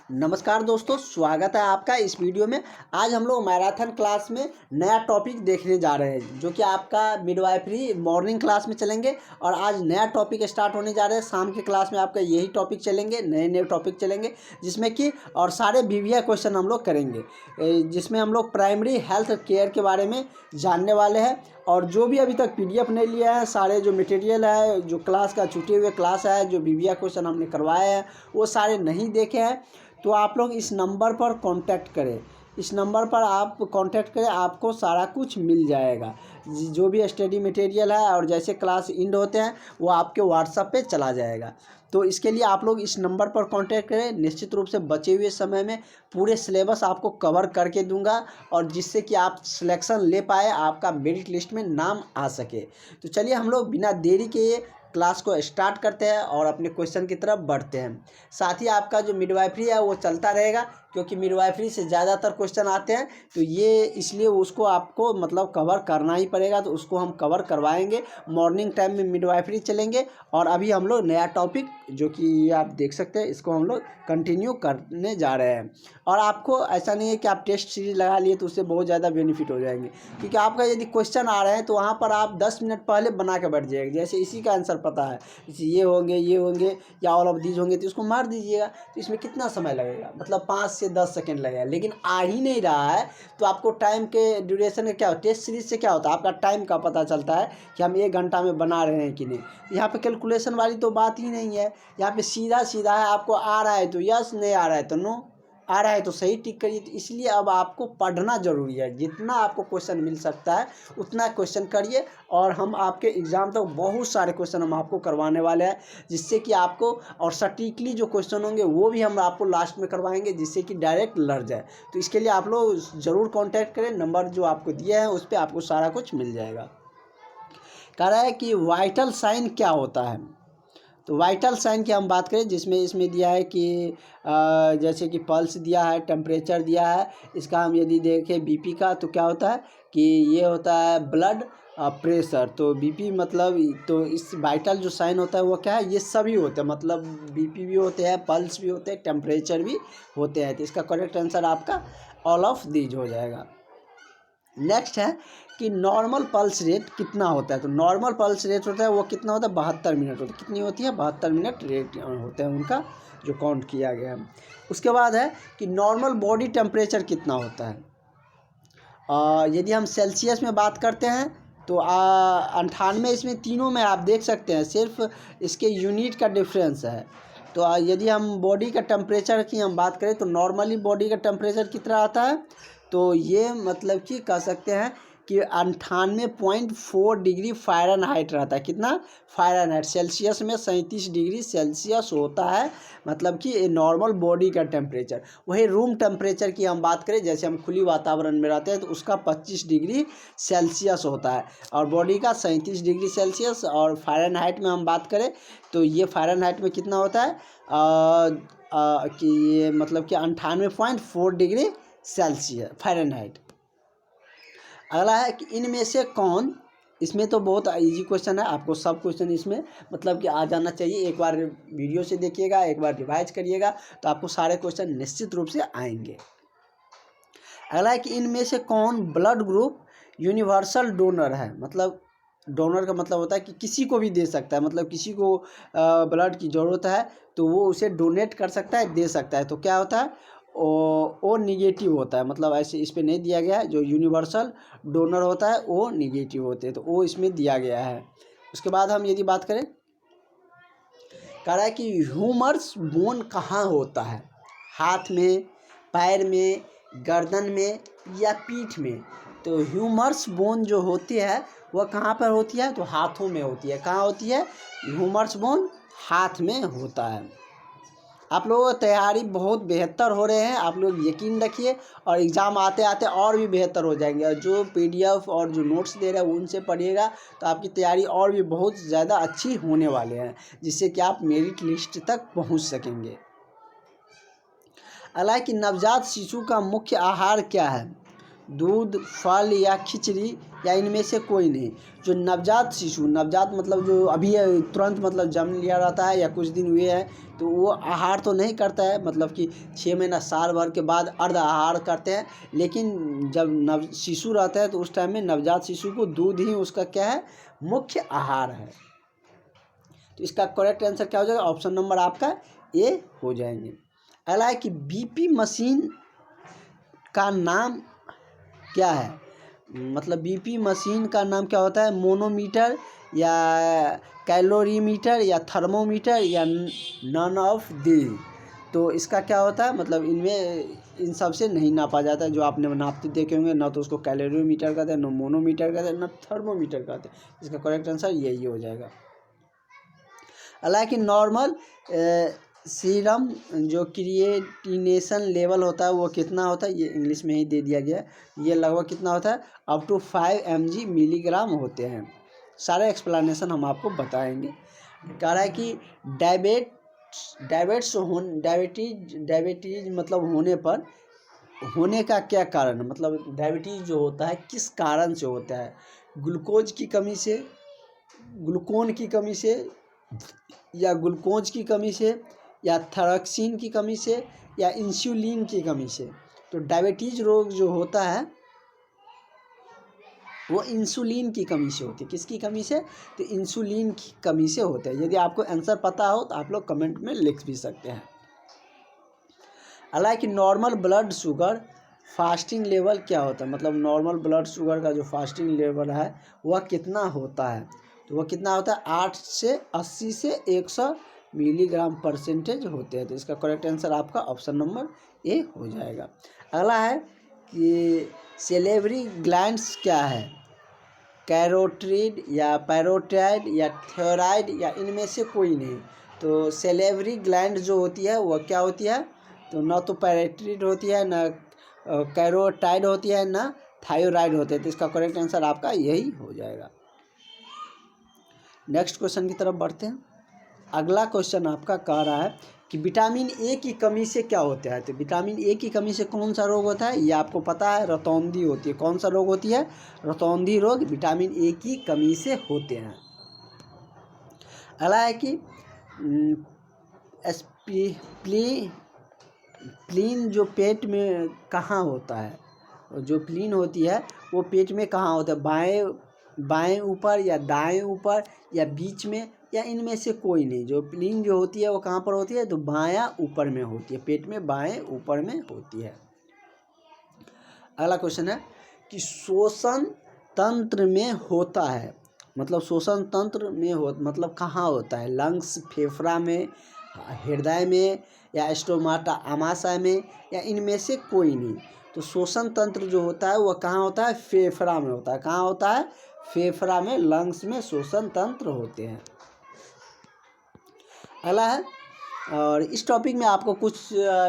नमस्कार दोस्तों, स्वागत है आपका इस वीडियो में। आज हम लोग मैराथन क्लास में नया टॉपिक देखने जा रहे हैं, जो कि आपका मिडवाइफरी मॉर्निंग क्लास में चलेंगे। और आज नया टॉपिक स्टार्ट होने जा रहे हैं। शाम की क्लास में आपका यही टॉपिक चलेंगे, नए नए टॉपिक चलेंगे, जिसमें कि और सारे बीवीआई क्वेश्चन हम लोग करेंगे, जिसमें हम लोग प्राइमरी हेल्थ केयर के बारे में जानने वाले हैं। और जो भी अभी तक पीडीएफ नहीं लिया है, सारे जो मटेरियल है, जो क्लास का छूटे हुए क्लास है, जो बीवीआई क्वेश्चन हमने करवाए हैं, वो सारे नहीं देखे हैं, तो आप लोग इस नंबर पर कांटेक्ट करें। इस नंबर पर आप कांटेक्ट करें, आपको सारा कुछ मिल जाएगा। जो भी स्टडी मटेरियल है और जैसे क्लास एंड होते हैं वो आपके व्हाट्सएप पे चला जाएगा। तो इसके लिए आप लोग इस नंबर पर कांटेक्ट करें। निश्चित रूप से बचे हुए समय में पूरे सिलेबस आपको कवर करके दूंगा, और जिससे कि आप सिलेक्शन ले पाए, आपका मेरिट लिस्ट में नाम आ सके। तो चलिए हम लोग बिना देरी के क्लास को स्टार्ट करते हैं और अपने क्वेश्चन की तरफ बढ़ते हैं। साथ ही आपका जो मिडवाइफरी है वो चलता रहेगा, क्योंकि मिडवाइफरी से ज़्यादातर क्वेश्चन आते हैं, तो ये इसलिए उसको आपको मतलब कवर करना ही पड़ेगा। तो उसको हम कवर करवाएंगे। मॉर्निंग टाइम में मिडवाइफरी चलेंगे, और अभी हम लोग नया टॉपिक जो कि आप देख सकते हैं, इसको हम लोग कंटिन्यू करने जा रहे हैं। और आपको ऐसा नहीं है कि आप टेस्ट सीरीज लगा लिए तो उससे बहुत ज़्यादा बेनिफिट हो जाएंगे, क्योंकि आपका यदि क्वेश्चन आ रहे हैं तो वहाँ पर आप 10 मिनट पहले बना के बैठ जाएंगे। जैसे इसी का आंसर पता है, जैसे ये होंगे या ऑल ऑफ दीज होंगे, तो इसको मार दीजिएगा। तो इसमें कितना समय लगेगा, मतलब 5 से 10 सेकेंड लगेगा। लेकिन आ ही नहीं रहा है तो आपको टाइम के ड्यूरेशन का क्या होता है, टेस्ट सीरीज से क्या होता है, आपका टाइम का पता चलता है कि हम 1 घंटा में बना रहे हैं कि नहीं। यहाँ पे कैलकुलेशन वाली तो बात ही नहीं है। यहाँ पे सीधा सीधा है, आपको आ रहा है तो यस, नहीं आ रहा है तो नो, आ रहा है तो सही टिक करिए। तो इसलिए अब आपको पढ़ना ज़रूरी है। जितना आपको क्वेश्चन मिल सकता है उतना क्वेश्चन करिए, और हम आपके एग्ज़ाम तक बहुत सारे क्वेश्चन हम आपको करवाने वाले हैं, जिससे कि आपको और सटीकली जो क्वेश्चन होंगे वो भी हम आपको लास्ट में करवाएंगे, जिससे कि डायरेक्ट लड़ जाए। तो इसके लिए आप लोग ज़रूर कॉन्टैक्ट करें। नंबर जो आपको दिया है उस पर आपको सारा कुछ मिल जाएगा। कह रहा है कि वाइटल साइन क्या होता है। तो वाइटल साइन की हम बात करें, जिसमें इसमें दिया है कि जैसे कि पल्स दिया है, टेम्परेचर दिया है। इसका हम यदि देखें बीपी का, तो क्या होता है कि ये होता है ब्लड प्रेशर। तो बीपी मतलब, तो इस वाइटल जो साइन होता है वो क्या है, ये सभी होते हैं, मतलब बीपी भी होते हैं, पल्स भी होते हैं, टेम्परेचर भी होते हैं। तो इसका करेक्ट आंसर आपका ऑल ऑफ दीज हो जाएगा। नेक्स्ट है कि नॉर्मल पल्स रेट कितना होता है। तो नॉर्मल पल्स रेट होता है वो कितना होता है, 72 मिनट होता है। कितनी होती है, 72 मिनट रेट होते हैं उनका, जो काउंट किया गया है। उसके बाद है कि नॉर्मल बॉडी टेम्परेचर कितना होता है। यदि हम सेल्सियस में बात करते हैं तो 98, इसमें तीनों में आप देख सकते हैं, सिर्फ इसके यूनिट का डिफरेंस है। तो यदि हम बॉडी का टेम्परेचर की हम बात करें तो नॉर्मली बॉडी का टेम्परेचर कितना आता है, तो ये मतलब कि कह सकते हैं कि 98.4 डिग्री फ़ारेनहाइट रहता है। कितना फ़ारेनहाइट, सेल्सियस में 37 डिग्री सेल्सियस होता है, मतलब कि ये नॉर्मल बॉडी का टेम्परेचर। वही रूम टेम्परेचर की हम बात करें, जैसे हम खुली वातावरण में रहते हैं तो उसका 25 डिग्री सेल्सियस होता है, और बॉडी का 37 डिग्री सेल्सियस। और फ़ारेनहाइट में हम बात करें तो ये फ़ारेनहाइट में कितना होता है कि ये मतलब कि 98.4 डिग्री सेल्सियस फ़ारेनहाइट। अगला है कि इनमें से कौन, इसमें तो बहुत इजी क्वेश्चन है, आपको सब क्वेश्चन इसमें मतलब कि आ जाना चाहिए। एक बार वीडियो से देखिएगा, एक बार रिवाइज करिएगा, तो आपको सारे क्वेश्चन निश्चित रूप से आएंगे। अगला है कि इनमें से कौन ब्लड ग्रुप यूनिवर्सल डोनर है। मतलब डोनर का मतलब होता है कि किसी को भी दे सकता है, मतलब किसी को ब्लड की ज़रूरत है तो वो उसे डोनेट कर सकता है, दे सकता है। तो क्या होता है, ओ निगेटिव होता है, मतलब ऐसे इस पे नहीं दिया गया है। जो यूनिवर्सल डोनर होता है वो निगेटिव होते हैं, तो वो इसमें दिया गया है। उसके बाद हम यदि बात करें, कह रहा है कि ह्यूमरस बोन कहाँ होता है, हाथ में, पैर में, गर्दन में या पीठ में। तो ह्यूमरस बोन जो होती है वह कहाँ पर होती है, तो हाथों में होती है। कहाँ होती है, ह्यूमरस बोन हाथ में होता है। आप लोगों की तैयारी बहुत बेहतर हो रहे हैं, आप लोग यकीन रखिए, और एग्ज़ाम आते आते और भी बेहतर हो जाएंगे। और जो पीडीएफ और जो नोट्स दे रहे हैं उनसे पढ़िएगा, तो आपकी तैयारी और भी बहुत ज़्यादा अच्छी होने वाले हैं, जिससे कि आप मेरिट लिस्ट तक पहुंच सकेंगे। अगला कि नवजात शिशु का मुख्य आहार क्या है, दूध, फल या खिचड़ी या इनमें से कोई नहीं। जो नवजात शिशु, नवजात मतलब जो अभी तुरंत मतलब जन्म लिया रहता है या कुछ दिन हुए हैं, तो वो आहार तो नहीं करता है, मतलब कि 6 महीना साल भर के बाद अर्ध आहार करते हैं। लेकिन जब नव शिशु रहता है तो उस टाइम में नवजात शिशु को दूध ही उसका क्या है, मुख्य आहार है। तो इसका करेक्ट आंसर क्या हो जाएगा, ऑप्शन नंबर आपका ए हो जाएंगे। अगला है कि बीपी मशीन का नाम क्या है, मतलब बीपी मशीन का नाम क्या होता है, मोनोमीटर या कैलोरीमीटर या थर्मोमीटर या नन ऑफ दी। तो इसका क्या होता है, मतलब इनमें इन सब से नहीं नापा जाता है। जो आपने नापते देखे होंगे, ना तो उसको कैलोरीमीटर कहते हैं, ना मोनोमीटर कहते हैं, ना थर्मोमीटर कहते हैं। इसका करेक्ट आंसर यही हो जाएगा। हालांकि नॉर्मल सीरम जो क्रिएटिनेशन लेवल होता है वो कितना होता है, ये इंग्लिश में ही दे दिया गया है। ये लगभग कितना होता है, अप टू 5 mg मिलीग्राम होते हैं। सारे एक्सप्लेनेशन हम आपको बताएंगे। कह रहा है कि डायबिटीज मतलब होने का क्या कारण है, मतलब डायबिटीज जो होता है किस कारण से होता है, ग्लूकोज की कमी से, ग्लूकोन की कमी से, या ग्लूकोज की कमी से, या थायरॉक्सिन की कमी से, या इंसुलिन की कमी से। तो डायबिटीज रोग जो होता है वो इंसुलिन की कमी से होती है। किसकी कमी से, तो इंसुलिन की कमी से होता है। यदि आपको आंसर पता हो तो आप लोग कमेंट में लिख भी सकते हैं। हालांकि normal blood sugar fasting level क्या होता है, मतलब नॉर्मल ब्लड शुगर का जो फास्टिंग लेवल है वह कितना होता है, तो वह कितना होता है, 8 से 80 से 100 मिलीग्राम परसेंटेज होते हैं। तो इसका करेक्ट आंसर आपका ऑप्शन नंबर ए हो जाएगा। अगला है कि सेलेवरी ग्लैंड्स क्या है, कैरोटिड या पैरोटाइड या थायराइड या इनमें से कोई नहीं। तो सेलेवरी ग्लैंड जो होती है वह क्या होती है, तो ना तो पैरोटिड होती है, ना कैरोटाइड होती है, ना थायराइड होती है। तो इसका करेक्ट आंसर आपका यही हो जाएगा। नेक्स्ट क्वेश्चन की तरफ बढ़ते हैं। अगला क्वेश्चन आपका कह रहा है कि विटामिन ए की कमी से क्या होता है। तो विटामिन ए की कमी से कौन सा रोग होता है, ये आपको पता है, रतौंधी होती है। कौन सा रोग होती है, रतौंधी रोग विटामिन ए की कमी से होते हैं। अगला है कि प्लीन जो पेट में कहाँ होता है, जो प्लीन होती है वो पेट में कहाँ होता है, बाएं ऊपर या दाएं ऊपर या बीच में या इनमें से कोई नहीं। जो प्लीन जो होती है वो कहाँ पर होती है, तो बायां ऊपर में होती है, पेट में बाएं ऊपर में होती है। अगला क्वेश्चन है कि श्वसन तंत्र में होता है, मतलब श्वसन तंत्र में मतलब कहाँ होता है, लंग्स, फेफड़ा में, हृदय में, या स्टोमाटा आमाशय में, या इनमें से कोई नहीं। तो श्वसन तंत्र जो होता है वह कहाँ होता है, फेफड़ा में होता है। कहाँ होता है, फेफड़ा में, लंग्स में श्वसन तंत्र होते हैं। अगला है, और इस टॉपिक में आपको कुछ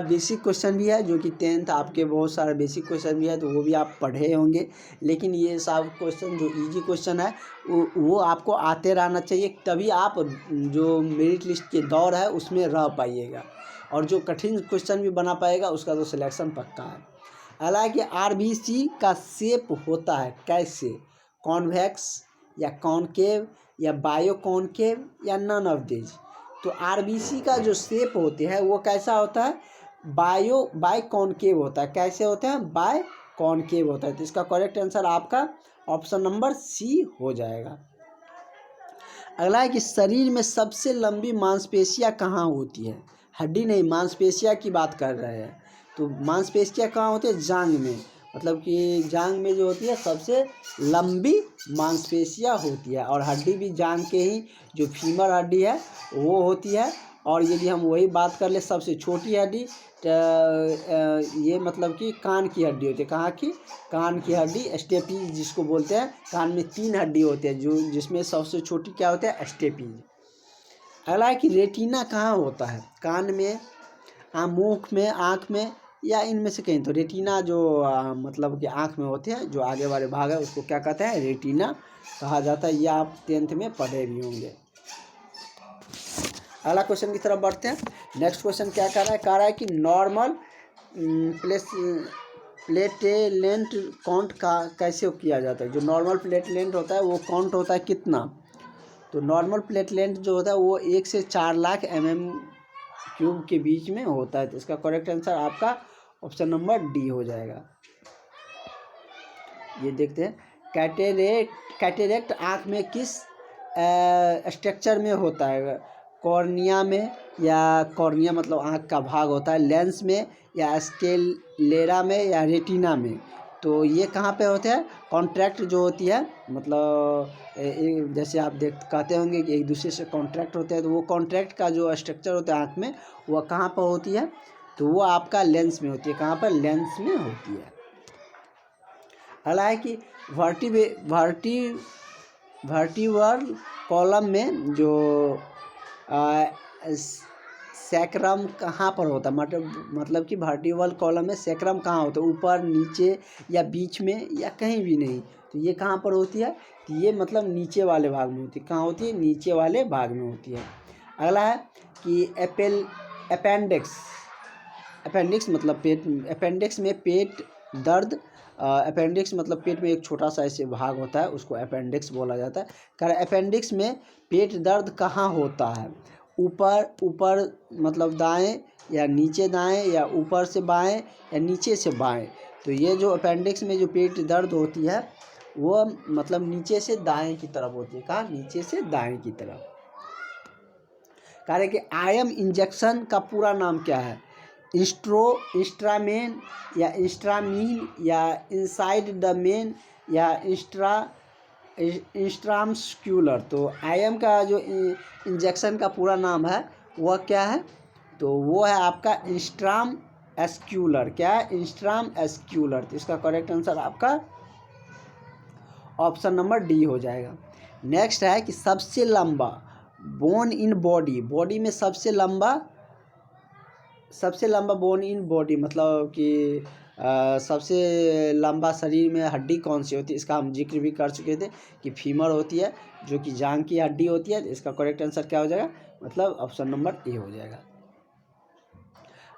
बेसिक क्वेश्चन भी है, जो कि 10th आपके बहुत सारे बेसिक क्वेश्चन भी है, तो वो भी आप पढ़े होंगे। लेकिन ये सब क्वेश्चन जो इजी क्वेश्चन है वो आपको आते रहना चाहिए, तभी आप जो मेरिट लिस्ट के दौर है उसमें रह पाइएगा, और जो कठिन क्वेश्चन भी बना पाएगा उसका तो सिलेक्शन पक्का है। हालांकि आरबीसी का शेप होता है कैसे, कॉन्वेक्स या कॉनकेव या बायो कॉनकेव या नन ऑफ दिस। तो आरबीसी का जो शेप होते हैं वो कैसा होता है, बाय कॉनकेव होता है। कैसे होता है, बाय कॉनकेव होता है। तो इसका करेक्ट आंसर आपका ऑप्शन नंबर सी हो जाएगा। अगला है कि शरीर में सबसे लंबी मांसपेशियां कहाँ होती है, हड्डी नहीं, मांसपेशियां की बात कर रहे हैं। तो मांसपेशियां कहाँ होती है, जांघ में, मतलब कि जांघ में जो होती है सबसे लंबी मांसपेशियां होती है। और हड्डी भी जांघ के ही, जो फीमर हड्डी है वो होती है। और यदि हम वही बात कर ले सबसे छोटी हड्डी, ये मतलब कि कान की हड्डी होती है। कहाँ की, कान की हड्डी, स्टेपीज जिसको बोलते हैं। कान में 3 हड्डी होते हैं, जो जिसमें सबसे छोटी क्या होती है, स्टेपीज। अगला है कि रेटिना कहाँ होता है, कान में, मुँह में, आँख में, या इनमें से कहीं। तो रेटिना जो मतलब कि आँख में होते हैं, जो आगे वाले भाग है उसको क्या कहते हैं, रेटिना कहा जाता है। ये आप 10th में पढ़े भी होंगे। अगला क्वेश्चन की तरफ बढ़ते हैं। नेक्स्ट क्वेश्चन क्या कह रहा है, कह रहा है कि नॉर्मल प्लेटलेट काउंट का कैसे किया जाता है? जो नॉर्मल प्लेटलेट होता है वो काउंट होता है कितना? तो नॉर्मल प्लेटलेट जो होता है वो 1 से 4 लाख mm³ के बीच में होता है। तो इसका करेक्ट आंसर आपका ऑप्शन नंबर डी हो जाएगा। ये देखते हैं, कैटेरेक्ट आँख में किस स्ट्रक्चर में होता है? कॉर्निया में, या कॉर्निया मतलब आँख का भाग होता है, लेंस में, या स्क्लेरा में, या रेटिना में? तो ये कहाँ पे होते हैं? कॉन्ट्रैक्ट जो होती है, मतलब जैसे आप कहते होंगे कि एक दूसरे से कॉन्ट्रैक्ट होते हैं, तो वो कॉन्ट्रैक्ट का जो स्ट्रक्चर होता है आँख में, वह कहाँ पर होती है? तो वो आपका लेंस में होती है। कहाँ पर? लेंस में होती है। अगला है कि वर्टिब्रल कॉलम में जो सैक्रम कहाँ पर होता है? मतलब कि वर्टिब्रल कॉलम में सैक्रम कहाँ होता है? ऊपर, नीचे, या बीच में, या कहीं भी नहीं? तो ये कहाँ पर होती है? तो ये मतलब नीचे वाले भाग में होती है। कहाँ होती है? नीचे वाले भाग में होती है। अगला है कि अपेंडिक्स मतलब पेट, अपेंडिक्स में पेट दर्द, अपेंडिक्स मतलब पेट में एक छोटा सा ऐसे भाग होता है, उसको अपेंडिक्स बोला जाता है। कारण अपेंडिक्स में पेट दर्द कहाँ होता है? ऊपर मतलब दाएं, या नीचे दाएं, या ऊपर से बाएं, या नीचे से बाएं? तो ये जो अपेंडिक्स में जो पेट दर्द होती है वो मतलब नीचे से दाएं की तरफ होती है। कहाँ? नीचे से दाएं की तरफ। कारण कि IM इंजेक्शन का पूरा नाम क्या है? इंस्ट्रामेन, या इंस्ट्रामीन, या इनसाइड द मेन, या इंस्ट्रामस्क्यूलर? तो IM का जो इंजेक्शन का पूरा नाम है वह क्या है? तो वो है आपका इंस्ट्राम एस्क्यूलर। क्या है? इंस्ट्राम एस्क्यूलर। तो इसका करेक्ट आंसर आपका ऑप्शन नंबर डी हो जाएगा। नेक्स्ट है कि सबसे लंबा बोन इन बॉडी में सबसे लंबा बोन इन बॉडी मतलब कि सबसे लंबा शरीर में हड्डी कौन सी होती है? इसका हम जिक्र भी कर चुके थे कि फीमर होती है, जो कि जांघ की हड्डी होती है। इसका करेक्ट आंसर क्या हो जाएगा? मतलब ऑप्शन नंबर ए हो जाएगा।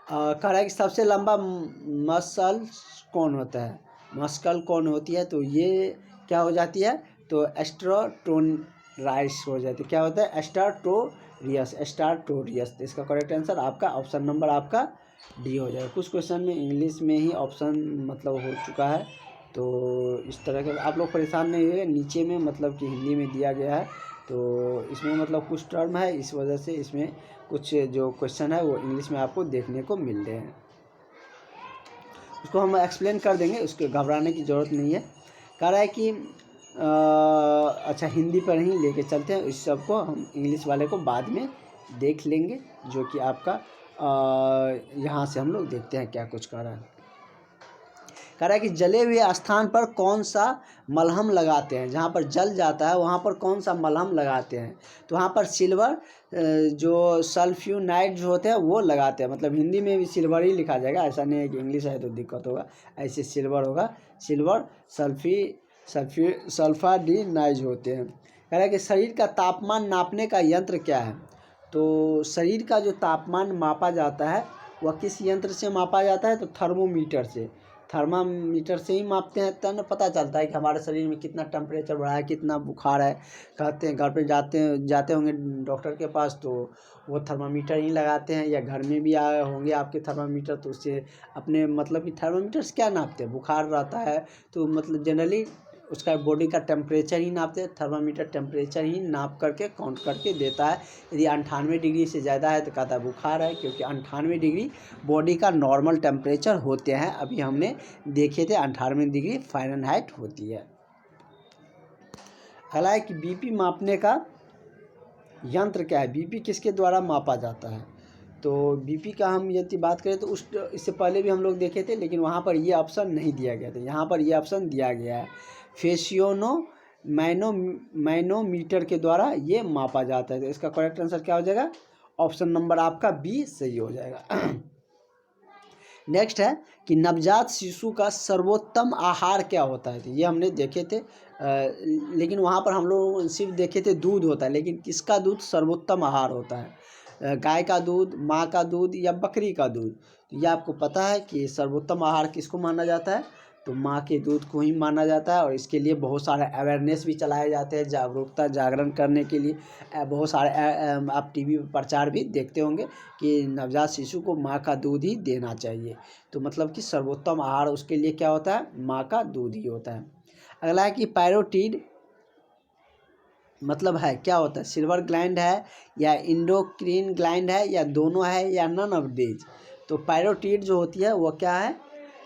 कह रहा है कि सबसे लंबा मसल कौन होता है? मस्कल कौन होती है? तो ये क्या हो जाती है? तो एस्ट्रोटोराइस हो जाती है। क्या होता है? एस्टार्टोरियस। तो इसका करेक्ट आंसर आपका ऑप्शन नंबर आपका डी हो जाएगा। कुछ क्वेश्चन में इंग्लिश में ही ऑप्शन मतलब हो चुका है, तो इस तरह के आप लोग परेशान नहीं हुए। नीचे में मतलब कि हिंदी में दिया गया है, तो इसमें मतलब कुछ टर्म है, इस वजह से इसमें कुछ जो क्वेश्चन है वो इंग्लिश में आपको देखने को मिल रहे हैं। उसको हम एक्सप्लेन कर देंगे, उसको घबराने की ज़रूरत नहीं है। कह रहा है कि अच्छा हिंदी पर ही लेके चलते हैं, इस सब को हम इंग्लिश वाले को बाद में देख लेंगे, जो कि आपका यहाँ से हम लोग देखते हैं क्या कुछ कह रहा है। कह रहा है कि जले हुए स्थान पर कौन सा मलहम लगाते हैं? जहाँ पर जल जाता है वहाँ पर कौन सा मलहम लगाते हैं? तो वहाँ पर सिल्वर जो सल्फ्यूनाइड जो होते हैं वो लगाते हैं। मतलब हिंदी में भी सिल्वर ही लिखा जाएगा, ऐसा नहीं है कि इंग्लिश है तो दिक्कत होगा, ऐसे सिल्वर होगा। सिल्वर सल्फाडिनाइज होते हैं। कह रहा है कि शरीर का तापमान नापने का यंत्र क्या है? तो शरीर का जो तापमान मापा जाता है वह किस यंत्र से मापा जाता है? तो थर्मोमीटर से। थर्मामीटर से ही मापते हैं, तब पता चलता है कि हमारे शरीर में कितना टेम्परेचर बढ़ा है, कितना बुखार है। कहते हैं घर पे जाते होंगे डॉक्टर के पास, तो वो थर्मामीटर ही लगाते हैं, या घर में भी आए होंगे आपके थर्मामीटर, तो उससे अपने मतलब कि थर्मामीटर से क्या नापते हैं? बुखार रहता है तो मतलब जनरली उसका बॉडी का टेम्परेचर ही नापते हैं। थर्मामीटर टेम्परेचर ही नाप करके काउंट करके देता है। यदि 98 डिग्री से ज़्यादा है तो कहता है बुखार है, क्योंकि 98 डिग्री बॉडी का नॉर्मल टेम्परेचर होते हैं। अभी हमने देखे थे 98 डिग्री फ़ारेनहाइट होती है। अगला है कि बीपी मापने का यंत्र क्या है? बीपी किसके द्वारा मापा जाता है? तो बीपी का हम यदि बात करें तो इससे पहले भी हम लोग देखे थे, लेकिन वहाँ पर ये ऑप्शन नहीं दिया गया था। यहाँ पर ये ऑप्शन दिया गया है, फेसियोनो मैनोमीटर के द्वारा ये मापा जाता है। तो इसका करेक्ट आंसर क्या हो जाएगा? ऑप्शन नंबर आपका बी सही हो जाएगा। नेक्स्ट है कि नवजात शिशु का सर्वोत्तम आहार क्या होता है? तो ये हमने देखे थे, लेकिन वहाँ पर हम लोग सिर्फ देखे थे दूध होता है, लेकिन किसका दूध सर्वोत्तम आहार होता है? गाय का दूध, माँ का दूध या बकरी का दूध। तो ये आपको पता है कि सर्वोत्तम आहार किसको माना जाता है, तो माँ के दूध को ही माना जाता है। और इसके लिए बहुत सारे अवेयरनेस भी चलाए जाते हैं, जागरूकता जागरण करने के लिए बहुत सारे आप टीवी पर प्रचार भी देखते होंगे कि नवजात शिशु को माँ का दूध ही देना चाहिए। तो मतलब कि सर्वोत्तम आहार उसके लिए क्या होता है, माँ का दूध ही होता है। अगला है कि पैरोटीड मतलब है क्या होता है, सिल्वर ग्लैंड है या इंडोक्रीन ग्लैंड है या दोनों है या नन ऑफ दीज। तो पैरोटीड जो होती है वो क्या है,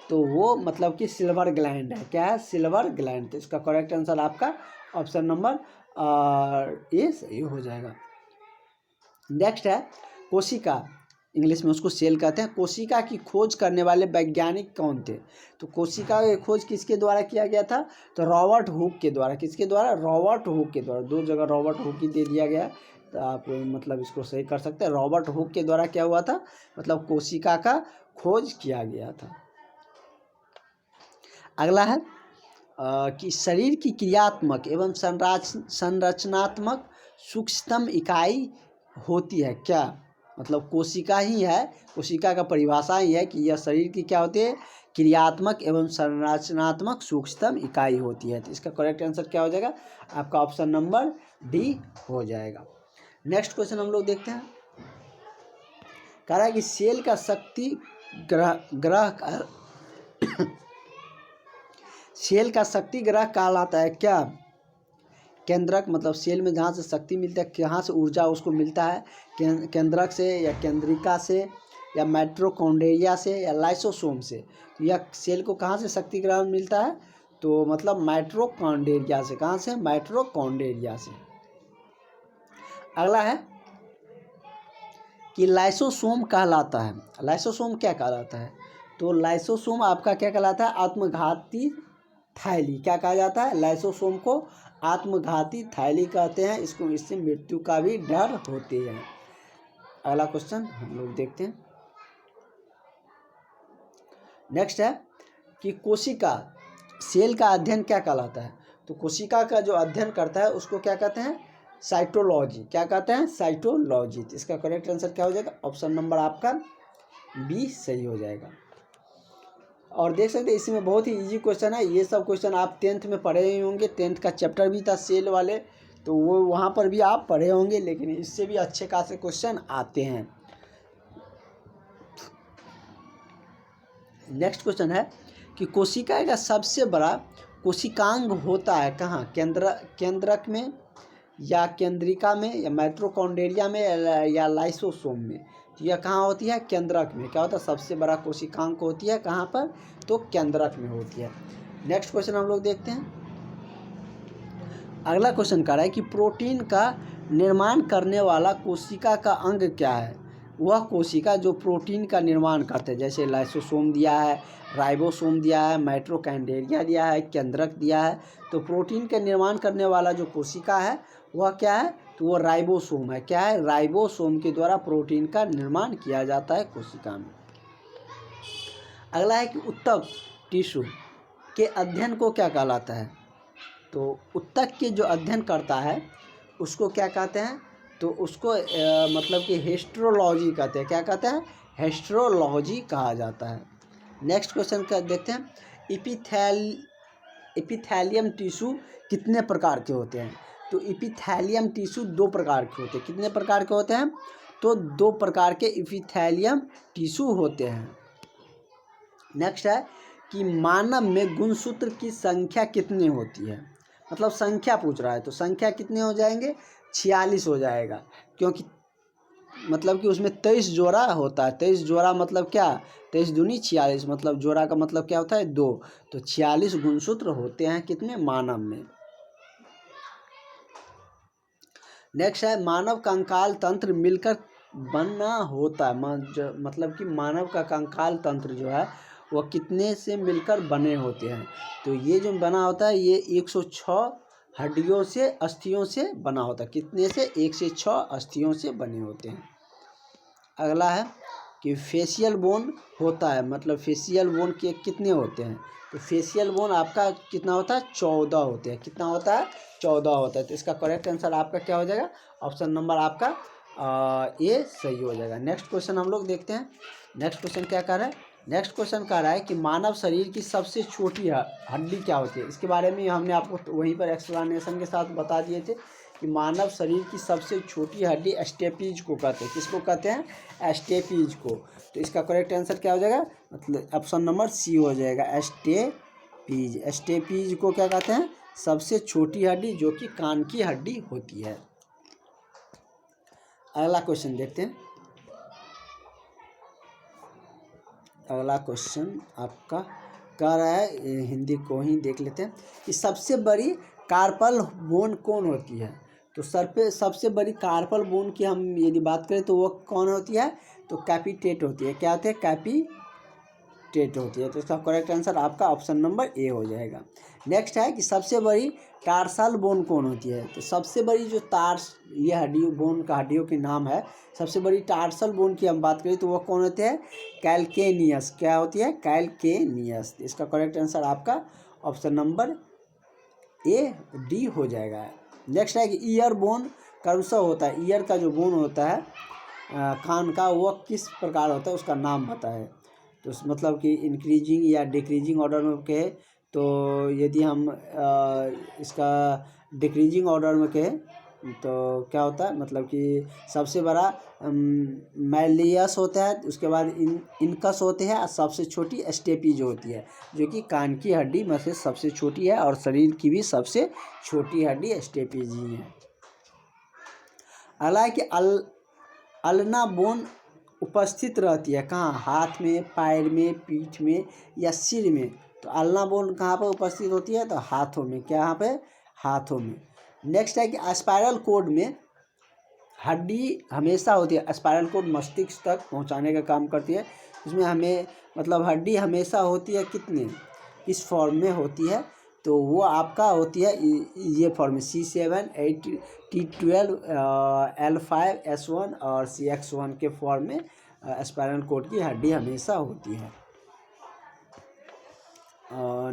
तो वो मतलब कि सिल्वर ग्लैंड है। क्या है, सिल्वर ग्लैंड। तो इसका करेक्ट आंसर आपका ऑप्शन नंबर ए सही हो जाएगा। नेक्स्ट है कोशिका, इंग्लिश में उसको सेल कहते हैं। कोशिका की खोज करने वाले वैज्ञानिक कौन थे, तो कोशिका की खोज किसके द्वारा किया गया था, तो रॉबर्ट हुक के द्वारा। किसके द्वारा, रॉबर्ट हुक के द्वारा। दो जगह रॉबर्ट हुक ही दे दिया गया, तो आप मतलब इसको सही कर सकते हैं। रॉबर्ट हुक के द्वारा क्या हुआ था, मतलब कोशिका का खोज किया गया था। अगला है कि शरीर की क्रियात्मक एवं संरचनात्मक सूक्ष्मतम इकाई होती है क्या, मतलब कोशिका ही है। कोशिका का परिभाषा ही है कि यह शरीर की क्या होती है, क्रियात्मक एवं संरचनात्मक सूक्ष्मतम इकाई होती है। तो इसका करेक्ट आंसर क्या हो जाएगा, आपका ऑप्शन नंबर डी हो जाएगा। नेक्स्ट क्वेश्चन हम लोग देखते हैं। कह रहा है कि सेल का शक्ति ग्रह सेल का शक्ति ग्रह कहलाता है क्या, केंद्रक मतलब सेल में जहाँ से शक्ति मिलता है, कहाँ से ऊर्जा उसको मिलता है, केंद्रक से या केंद्रिका से या माइटोकॉन्ड्रिया से या लाइसोसोम से। तो यह सेल को कहाँ से शक्ति ग्रह मिलता है, तो मतलब माइटोकॉन्ड्रिया से। कहाँ से, माइटोकॉन्ड्रिया से। अगला है कि लाइसोसोम कहलाता है। लाइसोसोम क्या कहलाता है, तो लाइसोसोम आपका क्या कहलाता है, आत्मघाती थैली। क्या कहा जाता है, लाइसोसोम को आत्मघाती थैली कहते हैं। इससे मृत्यु का भी डर होती है। अगला क्वेश्चन हम लोग देखते हैं। नेक्स्ट है कि कोशिका सेल का अध्ययन क्या कहलाता है, तो कोशिका का जो अध्ययन करता है उसको क्या कहते हैं, साइटोलॉजी। क्या कहते हैं, साइटोलॉजी। तो इसका करेक्ट आंसर क्या हो जाएगा, ऑप्शन नंबर आपका बी सही हो जाएगा। और देख सकते हैं इसमें बहुत ही इजी क्वेश्चन है। ये सब क्वेश्चन आप 10th में पढ़े ही होंगे। 10th का चैप्टर भी था सेल वाले, तो वो वहाँ पर भी आप पढ़े होंगे, लेकिन इससे भी अच्छे खासे क्वेश्चन आते हैं। नेक्स्ट क्वेश्चन है कि कोशिका का सबसे बड़ा कोशिकांग होता है कहाँ, केंद्रक में या केंद्रिका में या माइटोकॉन्ड्रिया में या लाइसोसोम में। तो यह कहाँ होती है, केंद्रक में। क्या होता है, सबसे बड़ा कोशिकांग होती है कहाँ पर, तो केंद्रक में होती है। नेक्स्ट क्वेश्चन हम लोग देखते हैं। अगला क्वेश्चन कह रहा है कि प्रोटीन का निर्माण करने वाला कोशिका का अंग क्या है, वह कोशिका जो प्रोटीन का निर्माण करते हैं। जैसे लाइसोसोम दिया है, राइबोसोम दिया है, माइटोकॉन्ड्रिया दिया है, केंद्रक दिया है। तो प्रोटीन का निर्माण करने वाला जो कोशिका है वह क्या है, तो वो राइबोसोम है। क्या है, राइबोसोम के द्वारा प्रोटीन का निर्माण किया जाता है कोशिका में। अगला है कि ऊतक टिश्यू के अध्ययन को क्या कहलाता है, तो ऊतक के जो अध्ययन करता है उसको क्या कहते हैं, तो उसको मतलब कि हिस्टोलॉजी कहते हैं। क्या कहते हैं, हिस्टोलॉजी कहा जाता है। नेक्स्ट क्वेश्चन का देखते हैं। एपिथेलियम टिश्यू कितने प्रकार के होते हैं, तो एपिथेलियम टिश्यू 2 प्रकार के होते हैं। कितने प्रकार के होते हैं, तो 2 प्रकार के एपिथेलियम टिश्यू होते हैं। नेक्स्ट है कि मानव में गुणसूत्र की संख्या कितनी होती है, मतलब संख्या पूछ रहा है, तो संख्या कितने हो जाएंगे, 46 हो जाएगा। क्योंकि मतलब कि उसमें 23 जोड़ा होता है। 23 जोड़ा मतलब क्या, 23 दूनी 46, मतलब जोड़ा का मतलब क्या होता है, 2। तो 46 गुणसूत्र होते हैं कितने, मानव में। नेक्स्ट है मानव कंकाल तंत्र मिलकर बना होता है। मतलब कि मानव का कंकाल तंत्र जो है वह कितने से मिलकर बने होते हैं, तो ये जो बना होता है ये 106 हड्डियों से, अस्थियों से बना होता है। कितने से, 106 अस्थियों से बने होते हैं। अगला है कि फेशियल बोन होता है, मतलब फेशियल बोन के कितने होते हैं, तो फेशियल बोन आपका कितना होता है, 14 होते हैं। कितना होता है, 14 होता है। तो इसका करेक्ट आंसर आपका क्या हो जाएगा, ऑप्शन नंबर आपका ये सही हो जाएगा। नेक्स्ट क्वेश्चन हम लोग देखते हैं। नेक्स्ट क्वेश्चन क्या कह रहा है? नेक्स्ट क्वेश्चन कह रहा है कि मानव शरीर की सबसे छोटी हड्डी क्या होती है। इसके बारे में हमने आपको वहीं पर एक्सप्लेनेशन के साथ बता दिए थे कि मानव शरीर की सबसे छोटी हड्डी स्टेपीज को कहते हैं। किसको कहते हैं? स्टेपीज को। तो इसका करेक्ट आंसर क्या हो जाएगा? मतलब ऑप्शन नंबर सी हो जाएगा, स्टेपीज। स्टेपीज को क्या कहते हैं? सबसे छोटी हड्डी, जो कि कान की हड्डी होती है। अगला क्वेश्चन देखते हैं। अगला क्वेश्चन आपका कह रहा है, हिंदी को ही देख लेते हैं कि सबसे बड़ी कार्पल बोन कौन होती है। तो सर पे सबसे बड़ी कार्पल बोन की हम यदि बात करें तो वो कौन होती है? तो कैपिटेट होती है। क्या होती है? कैपिटेट होती है। तो इसका करेक्ट आंसर आपका ऑप्शन नंबर ए हो जाएगा। नेक्स्ट है कि सबसे बड़ी टार्सल बोन कौन होती है। तो सबसे बड़ी जो ये हड्डी बोन का हड्डियों के नाम है, सबसे बड़ी टार्सल बोन की हम बात करें तो वो कौन होते हैं? कैल्केनियस। क्या होती है? कैल्केनियस। इसका करेक्ट आंसर आपका ऑप्शन नंबर ए डी हो जाएगा। नेक्स्ट है कि ईयर बोन कौन सा होता है। ईयर का जो बोन होता है कान का, वो किस प्रकार होता है, उसका नाम बताए। तो मतलब कि इंक्रीजिंग या डिक्रीजिंग ऑर्डर में कहे तो यदि हम इसका डिक्रीजिंग ऑर्डर में कहें तो क्या होता है? मतलब कि सबसे बड़ा मैलियस होता है, उसके बाद इनकस होते हैं, और सबसे छोटी स्टेपीज होती है, जो कि कान की हड्डी में से सबसे छोटी है, और शरीर की भी सबसे छोटी हड्डी स्टेपीज ही है। हालांकि अल्ना बोन उपस्थित रहती है कहाँ? हाथ में, पैर में, पीठ में या सिर में। तो अल्ना बोन कहाँ पर उपस्थित होती है? तो हाथों में। क्या पे? हाथों में। नेक्स्ट है कि स्पाइरल कोड में हड्डी हमेशा होती है। स्पाइरल कोड मस्तिष्क तक पहुंचाने का काम करती है। इसमें हमें मतलब हड्डी हमेशा होती है किस फॉर्म में होती है? तो वो आपका होती है ये फॉर्म में, C7, T8, T12, L5, S1 और CX1 के फॉर्म में स्पाइनल कोड की हड्डी हमेशा होती है।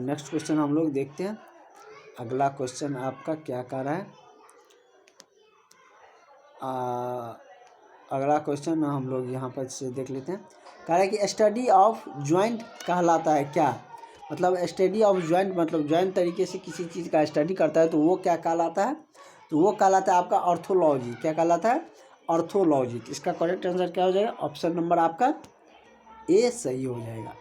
नेक्स्ट क्वेश्चन हम लोग देखते हैं। अगला क्वेश्चन आपका क्या कह रहा है? अगला क्वेश्चन हम लोग यहाँ पर से देख लेते हैं। कह रहा है कि स्टडी ऑफ ज्वाइंट कहलाता है क्या? मतलब स्टडी ऑफ ज्वाइंट मतलब ज्वाइंट तरीके से किसी चीज़ का स्टडी करता है तो वो क्या कहलाता है? तो वो कहलाता है आपका ऑर्थोलॉजी। क्या कहलाता है? ऑर्थोलॉजी। इसका करेक्ट आंसर क्या हो जाएगा? ऑप्शन नंबर आपका ए सही हो जाएगा।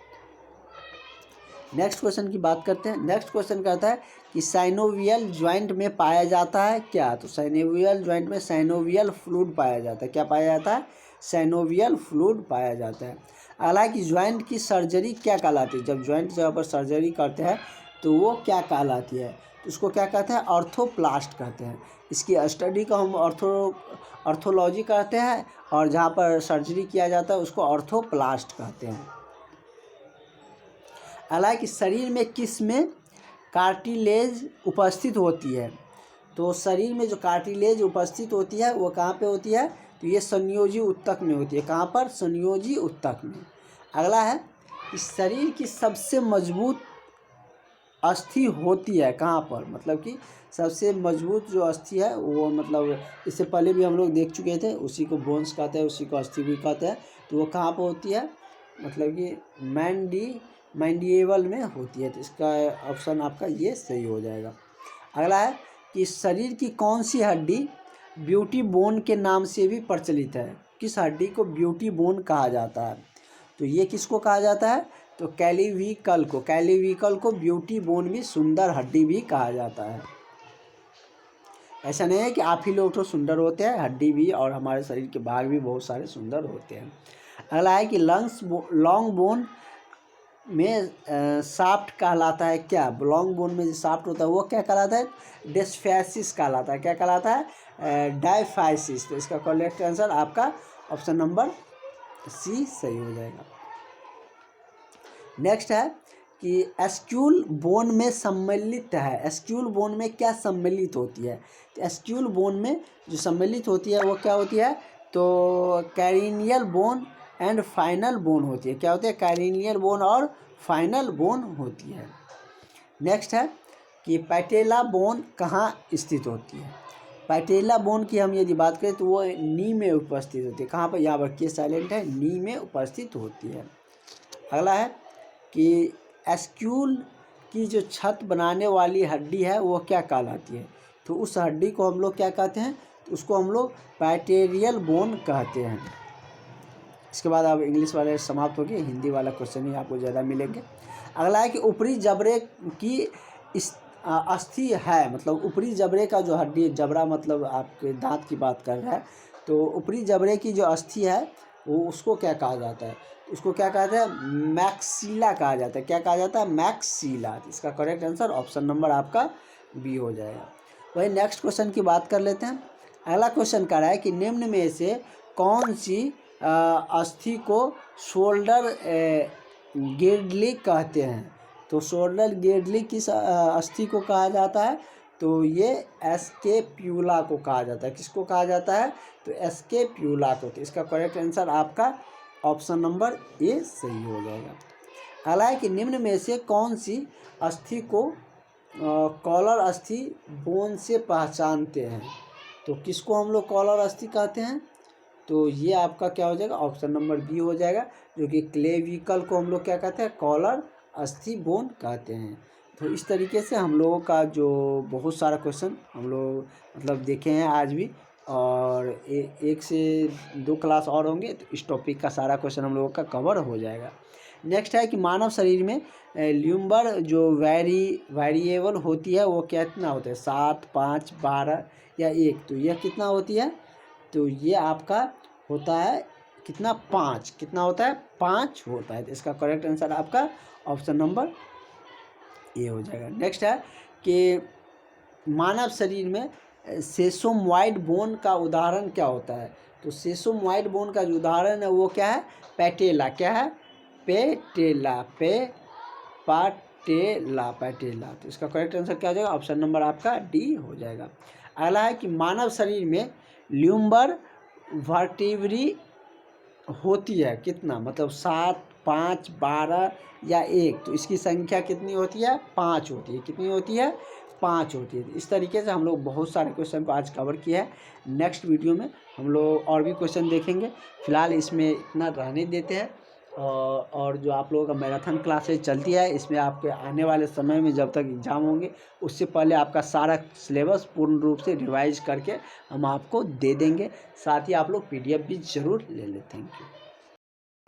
नेक्स्ट क्वेश्चन की बात करते हैं। नेक्स्ट क्वेश्चन कहता है कि साइनोवियल ज्वाइंट में पाया जाता है क्या? तो साइनोवियल ज्वाइंट में साइनोवियल फ्लूइड पाया जाता है। क्या पाया जाता है? साइनोवियल फ्लूइड पाया जाता है। हालांकि ज्वाइंट की सर्जरी क्या कहलाती है? जब ज्वाइंट जगह पर सर्जरी करते हैं तो वो क्या कहलाती है? तो उसको क्या कहते हैं? ऑर्थोप्लास्ट कहते हैं। इसकी स्टडी को हम ऑर्थोलॉजी कहते हैं, और जहाँ पर सर्जरी किया जाता है उसको ऑर्थोप्लास्ट कहते हैं। हालांकि शरीर में किस में कार्टिलेज उपस्थित होती है? तो शरीर में जो कार्टिलेज उपस्थित होती है वो कहाँ पे होती है? तो ये संयोजी उत्तक में होती है। कहाँ पर? संयोजी उत्तक में। अगला है कि शरीर की सबसे मजबूत अस्थि होती है कहाँ पर? मतलब कि सबसे मजबूत जो अस्थि है वो, मतलब इससे पहले भी हम लोग देख चुके थे, उसी को बोन्स कहते हैं, उसी को अस्थि भी कहते हैं। तो वो कहाँ पर होती है? मतलब कि मैंडिएबल में होती है। तो इसका ऑप्शन आपका ये सही हो जाएगा। अगला है कि शरीर की कौन सी हड्डी ब्यूटी बोन के नाम से भी प्रचलित है? किस हड्डी को ब्यूटी बोन कहा जाता है? तो ये किसको कहा जाता है? तो कैलिविकल को ब्यूटी बोन भी, सुंदर हड्डी भी कहा जाता है। ऐसा नहीं है कि आप ही लोग तो सुंदर होते हैं, हड्डी भी और हमारे शरीर के भाग भी बहुत सारे सुंदर होते हैं। अगला है कि लॉन्ग बोन में शाफ्ट कहलाता है क्या? लॉन्ग बोन में जो शाफ्ट होता है वो क्या कहलाता है? डिस्फेसिस कहलाता है। क्या कहलाता है? डायफाइसिस। तो इसका करेक्ट आंसर आपका ऑप्शन नंबर सी सही हो जाएगा। नेक्स्ट है कि एस्क्यूल बोन में सम्मिलित है। एस्क्यूल बोन में क्या सम्मिलित होती है? तो एस्क्यूल बोन में जो सम्मिलित होती है वो क्या होती है? तो कैरिनियल बोन एंड फाइनल बोन होती है। क्या होती है? कैरिनियल बोन और फाइनल बोन होती है। नेक्स्ट है कि पैटेला बोन कहाँ स्थित होती है? पैटेला बोन की हम यदि बात करें तो वो नी में उपस्थित होती है। कहाँ पर? यहाँ पर के साइलेंट है, नी में उपस्थित होती है। अगला है कि एस्क्यूल की जो छत बनाने वाली हड्डी है वो क्या कहलाती है? तो उस हड्डी को हम लोग क्या कहते हैं? तो उसको हम लोग पैटेरियल बोन कहते हैं। इसके बाद अब इंग्लिश वाले समाप्त हो गए, हिंदी वाला क्वेश्चन ही आपको ज़्यादा मिलेंगे। अगला है कि ऊपरी जबड़े की अस्थि है, मतलब ऊपरी जबड़े का जो हड्डी, जबड़ा मतलब आपके दांत की बात कर रहा है, तो ऊपरी जबड़े की जो अस्थि है वो उसको क्या कहा जाता है? उसको क्या कहते हैं? मैक्सिला कहा जाता है। क्या कहा जाता है? मैक्सिला। इसका करेक्ट आंसर ऑप्शन नंबर आपका बी हो जाएगा। वही नेक्स्ट क्वेश्चन की बात कर लेते हैं। अगला क्वेश्चन कह रहा है कि निम्न में से कौन सी अस्थि को शोल्डर गिल्डली कहते हैं? तो शोल्डर गिल्डली किस अस्थि को कहा जाता है? तो ये स्कैपुला को कहा जाता है। किसको कहा जाता है? तो स्कैपुला को। तो इसका करेक्ट आंसर आपका ऑप्शन नंबर ए सही हो जाएगा। अगला है कि निम्न में से कौन सी अस्थि को कॉलर अस्थि बोन से पहचानते हैं? तो किसको हम लोग कॉलर अस्थि कहते हैं? तो ये आपका क्या हो जाएगा? ऑप्शन नंबर बी हो जाएगा, जो कि क्लेविकल को हम लोग क्या कहते हैं? कॉलर अस्थि बोन कहते हैं। तो इस तरीके से हम लोगों का जो बहुत सारा क्वेश्चन हम लोग मतलब देखे हैं आज भी, और एक से 2 क्लास और होंगे तो इस टॉपिक का सारा क्वेश्चन हम लोगों का कवर हो जाएगा। नेक्स्ट है कि मानव शरीर में ल्यूम्बर जो वेरिएबल होती है वो कितना होता है? 7, 5, 12 या 1? तो यह कितना होती है? तो ये आपका होता है कितना? 5। कितना होता है? 5 होता है। तो इसका करेक्ट आंसर आपका ऑप्शन नंबर ए हो जाएगा। नेक्स्ट है कि मानव शरीर में सेसोमॉइड बोन का उदाहरण क्या होता है? तो सेसोमॉइड बोन का जो उदाहरण है वो क्या है? पैटेला। क्या है? पैटेला। पैटेला। तो इसका करेक्ट आंसर क्या हो जाएगा? ऑप्शन नंबर आपका डी हो जाएगा। अगला है कि मानव शरीर में ल्यूम्बर वर्टिब्री होती है कितना? मतलब 7, 5, 12 या 1? तो इसकी संख्या कितनी होती है? 5 होती है। कितनी होती है? 5 होती है। इस तरीके से हम लोग बहुत सारे क्वेश्चन को आज कवर किया है। नेक्स्ट वीडियो में हम लोग और भी क्वेश्चन देखेंगे। फिलहाल इसमें इतना रहने देते हैं। और जो आप लोगों का मैराथन क्लासेज चलती है, इसमें आपके आने वाले समय में जब तक एग्ज़ाम होंगे उससे पहले आपका सारा सिलेबस पूर्ण रूप से रिवाइज करके हम आपको दे देंगे। साथ ही आप लोग PDF भी ज़रूर ले लें। Thank you.